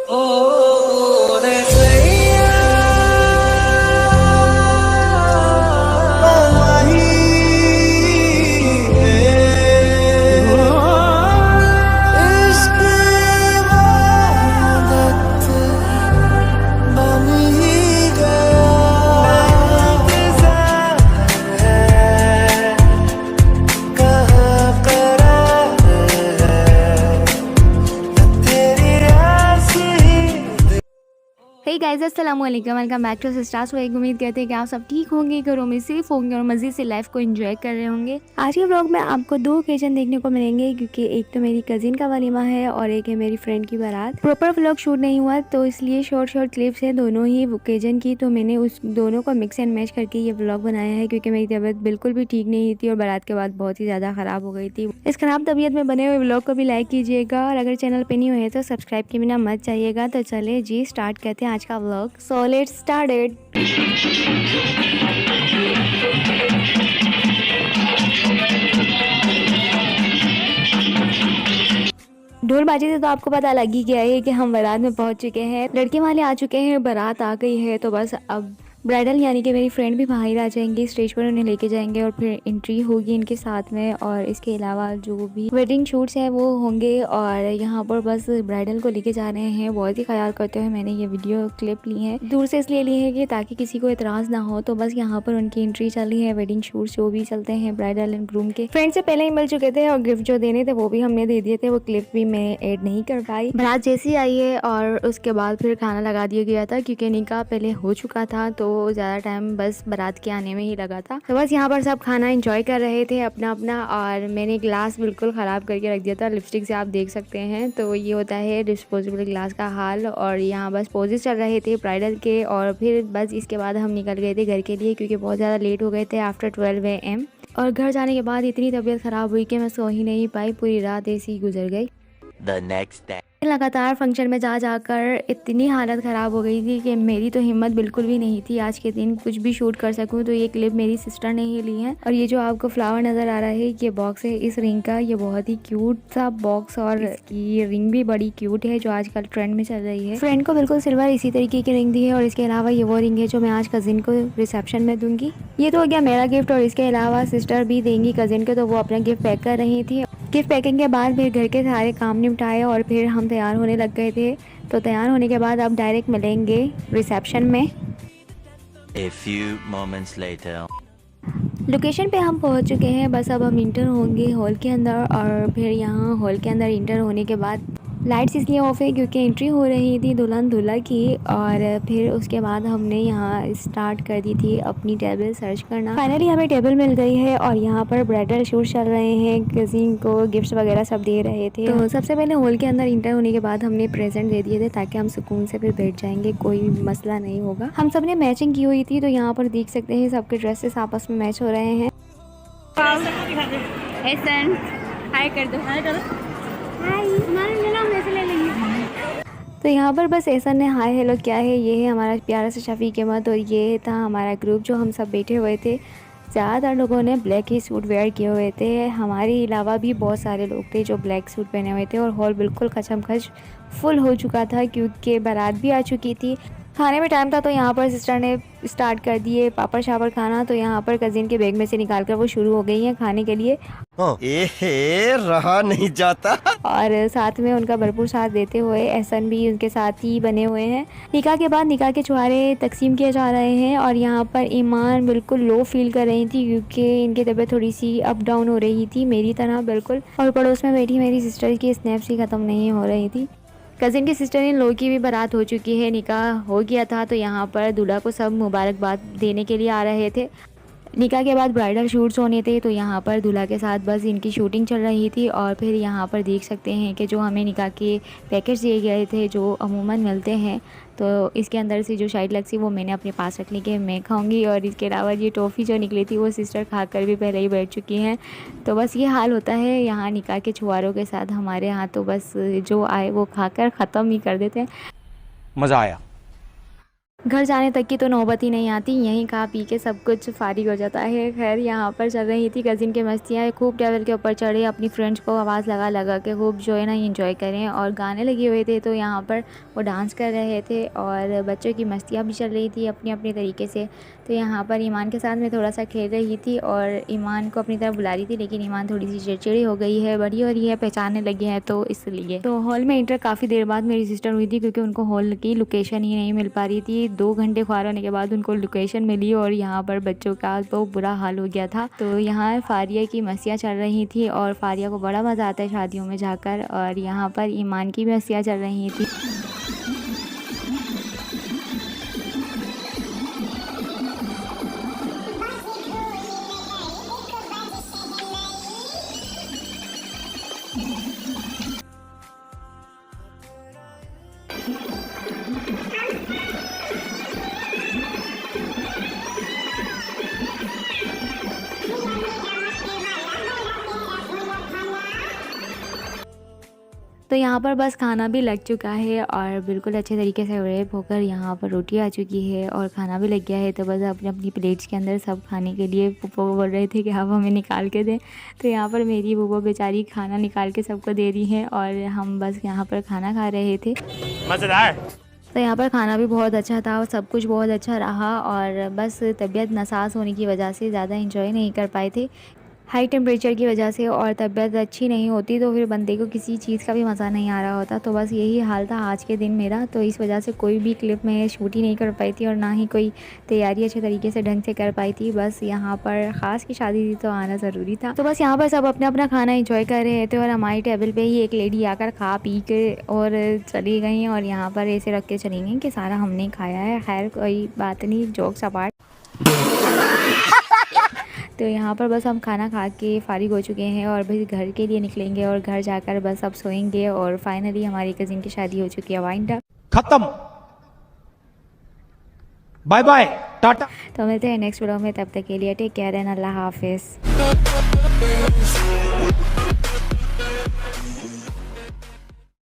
ओ रे सैया वही है इश्क इबादत बन ही गया इंतज़ार है कहाँ करार है तेरी आस ही हे गाइस अस्सलाम वालेकुम, welcome back to stars vlog. उम्मीद करते हैं कि आप सब ठीक होंगे, घरों में सेफ होंगे और मज़े से लाइफ को एंजॉय कर रहे होंगे। आज के व्लॉग में आपको दो ओकेजन देखने को मिलेंगे, क्योंकि एक तो मेरी कजिन का वलीमा है और एक है मेरी फ्रेंड की बारात। प्रॉपर व्लॉग शूट नहीं हुआ तो इसलिए शॉर्ट क्लिप्स है दोनों ही ओकेजन की, तो मैंने उस दोनों को मिक्स एंड मैच करके ये व्लॉग बनाया है, क्योंकि मेरी तबीयत बिल्कुल भी ठीक नहीं थी और बारात के बाद बहुत ही ज़्यादा ख़राब हो गई थी। इस खराब तबीयत में बने हुए व्लॉग को भी लाइक कीजिएगा और अगर चैनल पे नहीं हुए तो सब्सक्राइब के बिना मत जाइएगा। तो चले जी स्टार्ट करते हैं आज का व्लॉग। So let's started. ढोल बाजे से तो आपको पता लग ही गया है कि हम बारात में पहुंच चुके हैं। लड़के वाले आ चुके हैं, बारात आ गई है, तो बस अब ब्राइडल यानी कि मेरी फ्रेंड भी बाहर आ जाएंगी, स्टेज पर उन्हें लेके जाएंगे और फिर एंट्री होगी इनके साथ में। और इसके अलावा जो भी वेडिंग शूट्स हैं वो होंगे और यहाँ पर बस ब्राइडल को लेके जा रहे हैं। बहुत ही ख्याल करते हुए मैंने ये वीडियो क्लिप ली है, दूर से इसलिए ली है कि ताकि किसी को एतराज़ ना हो। तो बस यहाँ पर उनकी एंट्री चल रही है, वेडिंग शूट्स जो भी चलते हैं ब्राइडल एंड ग्रूम के। फ्रेंड से पहले ही मिल चुके थे और गिफ्ट जो देने थे वो भी हमने दे दिए थे, वो क्लिप भी मैं ऐड नहीं कर पाई। बारात जैसी आई है और उसके बाद फिर खाना लगा दिया गया था, क्योंकि निकाह पहले हो चुका था तो ज़्यादा टाइम बस बारात के आने में ही लगा था। तो बस यहाँ पर सब खाना एंजॉय कर रहे थे अपना अपना, और मैंने ग्लास बिल्कुल ख़राब करके रख दिया था। लिपस्टिक से आप देख सकते हैं, तो ये होता है डिस्पोजेबल ग्लास का हाल। और यहाँ बस पोजेस चल रहे थे ब्राइडल के, और फिर बस इसके बाद हम निकल गए थे घर के लिए, क्योंकि बहुत ज़्यादा लेट हो गए थे आफ्टर 12 AM। और घर जाने के बाद इतनी तबीयत ख़राब हुई कि मैं सो ही नहीं पाई, पूरी रात ऐसी ही गुजर गई। The next day. लगातार फंक्शन में जा जाकर इतनी हालत ख़राब हो गई थी कि मेरी तो हिम्मत बिल्कुल भी नहीं थी आज के दिन कुछ भी शूट कर सकूं। तो ये क्लिप मेरी सिस्टर ने ही ली है। और ये जो आपको फ्लावर नज़र आ रहा है ये बॉक्स है इस रिंग का, ये बहुत ही क्यूट सा बॉक्स, और इसकी रिंग भी बड़ी क्यूट है जो आजकल ट्रेंड में चल रही है। फ्रेंड को बिल्कुल सिल्वर इसी तरीके की रिंग दी है, और इसके अलावा ये वो रिंग है जो मैं आज कजिन को रिसेप्शन में दूंगी। ये तो हो गया मेरा गिफ्ट, और इसके अलावा सिस्टर भी देंगी कजिन को, तो वो अपना गिफ्ट पैक कर रही थी। गिफ्ट पैकिंग के बाद फिर घर के सारे काम निपटाए और फिर हम तैयार होने लग गए थे। तो तैयार होने के बाद अब डायरेक्ट मिलेंगे रिसेप्शन में। A few moments later. Location पे हम पहुंच चुके हैं, बस अब हम इंटर होंगे हॉल के अंदर। और फिर यहाँ हॉल के अंदर इंटर होने के बाद लाइट्स इसलिए ऑफ है क्योंकि एंट्री हो रही थी दुल्हन दूल्हा की। और फिर उसके बाद हमने यहाँ स्टार्ट कर दी थी अपनी टेबल सर्च करना। फाइनली हमें टेबल मिल गई है और यहाँ पर ब्राइडल शूट चल रहे हैं, किसी को गिफ्ट्स वगैरह सब दे रहे थे। तो सबसे पहले हॉल के अंदर इंटर होने के बाद हमने प्रेजेंट दे दिए थे, ताकि हम सुकून से फिर बैठ जाएंगे, कोई मसला नहीं होगा। हम सब ने मैचिंग की हुई थी, तो यहाँ पर देख सकते हैं सबके ड्रेसेस आपस में मैच हो रहे हैं। हाय कर दो, हाय करो, तो यहाँ पर बस एहसन ने हाय हेलो क्या है। ये है हमारा प्यारा सा शफीक अहमद, और ये था हमारा ग्रुप जो हम सब बैठे हुए थे। ज़्यादातर लोगों ने ब्लैक ही सूट वेयर किए हुए थे, हमारे अलावा भी बहुत सारे लोग थे जो ब्लैक सूट पहने हुए थे। और हॉल बिल्कुल खचमखच फुल हो चुका था, क्योंकि बारात भी आ चुकी थी। खाने में टाइम था तो यहाँ पर सिस्टर ने स्टार्ट कर दिए पापड़ शापड़ खाना। तो यहाँ पर कज़िन के बैग में से निकाल कर वो शुरू हो गई हैं खाने के लिए। रहा नहीं जाता। और साथ में उनका भरपूर साथ देते हुए एहसन भी उनके साथ ही बने हुए हैं। निकाह के बाद निकाह के छुआरे तकसीम किए जा रहे हैं, और यहाँ पर ईमान बिल्कुल लो फील कर रही थी, क्योंकि इनकी तबीयत थोड़ी सी अप डाउन हो रही थी मेरी तरह बिल्कुल। और पड़ोस में बैठी मेरी सिस्टर की स्नैप्स ही ख़त्म नहीं हो रही थी। कज़िन की सिस्टर इन लोगों की भी बारात हो चुकी है, निकाह हो गया था, तो यहाँ पर दूल्हा को सब मुबारकबाद देने के लिए आ रहे थे। निकाह के बाद ब्राइडल शूट्स होने थे, तो यहाँ पर दूल्हा के साथ बस इनकी शूटिंग चल रही थी। और फिर यहाँ पर देख सकते हैं कि जो हमें निकाह के पैकेज दिए गए थे जो अमूमन मिलते हैं, तो इसके अंदर से जो शाइड लक्सी वो मैंने अपने पास रख ली कि मैं खाऊंगी। और इसके अलावा ये टॉफ़ी जो निकली थी वो सिस्टर खाकर भी पहले ही बैठ चुकी हैं। तो बस ये हाल होता है यहाँ निकाह के छुआरों के साथ हमारे यहाँ, तो बस जो आए वो खाकर ख़त्म ही कर देते हैं। मजा आया। घर जाने तक की तो नौबत ही नहीं आती, यहीं खा पी के सब कुछ फारिग हो जाता है। खैर यहाँ पर चल रही थी कज़िन के मस्तियाँ, खूब टेबल के ऊपर चढ़े, अपनी फ्रेंड्स को आवाज़ लगा लगा के खूब जो है ना इंजॉय करें, और गाने लगे हुए थे तो यहाँ पर वो डांस कर रहे थे और बच्चों की मस्तियाँ भी चल रही थी अपनी अपनी तरीके से। तो यहाँ पर ईमान के साथ मैं थोड़ा सा खेल रही थी और ईमान को अपनी तरफ बुला रही थी, लेकिन ईमान थोड़ी सी चिड़चिड़ी हो गई है, बड़ी हो रही है, पहचानने लगे हैं तो इसलिए। तो हॉल में इंटर काफ़ी देर बाद मेरी सिस्टर हुई थी, क्योंकि उनको हॉल की लोकेशन ही नहीं मिल पा रही थी। 2 घंटे ख्वार होने के बाद उनको लोकेशन मिली और यहाँ पर बच्चों का तो बुरा हाल हो गया था। तो यहाँ फारिया की मस्तियाँ चल रही थी और फारिया को बड़ा मज़ा आता है शादियों में जाकर, और यहाँ पर ईमान की भी मस्तियाँ चल रही थी। तो यहाँ पर बस खाना भी लग चुका है और बिल्कुल अच्छे तरीके से रैप होकर यहाँ पर रोटी आ चुकी है और खाना भी लग गया है। तो बस अपनी अपनी प्लेट्स के अंदर सब खाने के लिए पुप्पो बोल रहे थे कि आप हमें निकाल के दें। तो यहाँ पर मेरी पुप्पो बेचारी खाना निकाल के सबको दे रही है और हम बस यहाँ पर खाना खा रहे थे। मज़ेदार। तो यहाँ पर खाना भी बहुत अच्छा था और सब कुछ बहुत अच्छा रहा, और बस तबीयत नासाज होने की वजह से ज़्यादा इंजॉय नहीं कर पाए थे, हाई टेम्परेचर की वजह से। और तबीयत अच्छी नहीं होती तो फिर बंदे को किसी चीज़ का भी मज़ा नहीं आ रहा होता। तो बस यही हाल था आज के दिन मेरा, तो इस वजह से कोई भी क्लिप में शूट ही नहीं कर पाई थी और ना ही कोई तैयारी अच्छे तरीके से ढंग से कर पाई थी। बस यहाँ पर ख़ास की शादी थी तो आना ज़रूरी था। तो बस यहाँ पर सब अपना अपना खाना इंजॉय कर रहे थे और हमारी टेबल पे ही एक लेडी आकर खा पी के और चली गई, और यहाँ पर ऐसे रख के चली गई कि सारा हमने खाया है। खैर कोई बात नहीं, जोक्स अपार्ट। तो यहाँ पर बस हम खाना खा के फारिग हो चुके हैं और बस घर के लिए निकलेंगे और घर जाकर बस अब सोएंगे, और फाइनली हमारी कज़िन की शादी हो चुकी है वाइंड अप, खत्म, बाय बाय, टाटा। तो मिलते हैं नेक्स्ट वीडियो में, तब तक के लिए टेक केयर एंड अल्लाह हाफिज़।